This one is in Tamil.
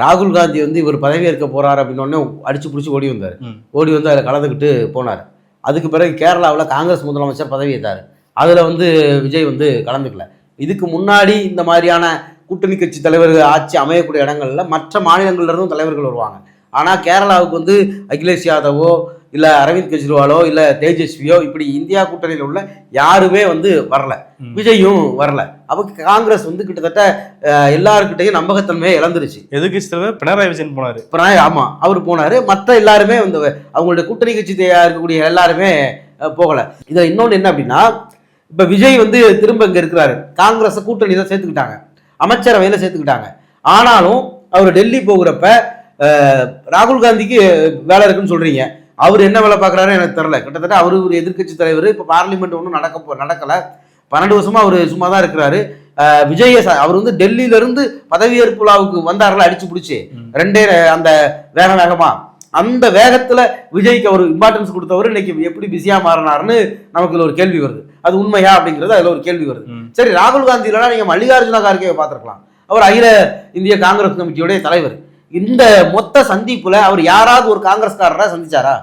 ராகுல் காந்தி வந்து இவர் பதவியேற்க போறாரு அப்படின்னு அடிச்சு பிடிச்சி ஓடி வந்தார். ஓடி வந்து அதில் கலந்துக்கிட்டு போனார். அதுக்கு பிறகு கேரளாவில் காங்கிரஸ் முதலமைச்சர் பதவியேற்றார். அதில் வந்து விஜய் வந்து கலந்துக்கல. இதுக்கு முன்னாடி இந்த மாதிரியான கூட்டணி கட்சி தலைவர்கள் ஆட்சி அமையக்கூடிய இடங்கள்ல மற்ற மாநிலங்கள்ல இருந்தும் தலைவர்கள் வருவாங்க. ஆனால் கேரளாவுக்கு வந்து அகிலேஷ் யாதவோ இல்லை அரவிந்த் கெஜ்ரிவாலோ இல்லை தேஜஸ்வியோ இப்படி இந்தியா கூட்டணியில் உள்ள யாருமே வந்து வரல. விஜயும் வரல. அப்போ காங்கிரஸ் வந்து கிட்டத்தட்ட எல்லாருக்கிட்டையும் நம்பகத்தன்மையை இழந்துருச்சு. எதிர்கட்சி தலைவர் பினராயி விஜயன் போனார். ஆமாம், அவர் போனார். மற்ற எல்லாருமே வந்து அவங்களுடைய கூட்டணி கட்சி இருக்கக்கூடிய எல்லாருமே போகலை. இதில் இன்னொன்று என்ன அப்படின்னா, இப்போ விஜய் வந்து திரும்ப இங்கே இருக்கிறாரு. காங்கிரஸை கூட்டணி தான் சேர்த்துக்கிட்டாங்க, அமைச்சரவையில் சேர்த்துக்கிட்டாங்க. ஆனாலும் அவர் டெல்லி போகிறப்ப ராகுல் காந்திக்கு வேலை இருக்குன்னு சொல்றீங்க. அவர் என்ன வேலை பார்க்குறாரு எனக்கு தெரியல. கிட்டத்தட்ட அவரு ஒரு எதிர்கட்சி தலைவர். இப்போ பார்லிமெண்ட் ஒன்றும் நடக்கலை. 12 வருஷமா அவர் சும்மா தான் இருக்கிறாரு. விஜய் அவர் வந்து டெல்லியிலிருந்து பதவியேற்பு விழாவுக்கு வந்தார்கள் அடிச்சு பிடிச்சி ரெண்டே அந்த வேகமா அந்த வேகத்துல விஜய்க்கு அவர் இம்பார்ட்டன்ஸ் கொடுத்தவர் இன்னைக்கு எப்படி பிஸியா மாறினார்னு நமக்கு ஒரு கேள்வி வருது. அது உண்மையா அப்படிங்கிறது அதுல ஒரு கேள்வி வருது. சரி, ராகுல் காந்தி இல்லைனா நீங்க மல்லிகார்ஜுன கார்கே பார்த்திருக்கலாம். அவர் அகில இந்திய காங்கிரஸ் கமிட்டியுடைய தலைவர். இந்த மொத்த சந்திப்புல அவர் யாராவது ஒரு காங்கிரஸ்காரரை சந்திச்சாரா?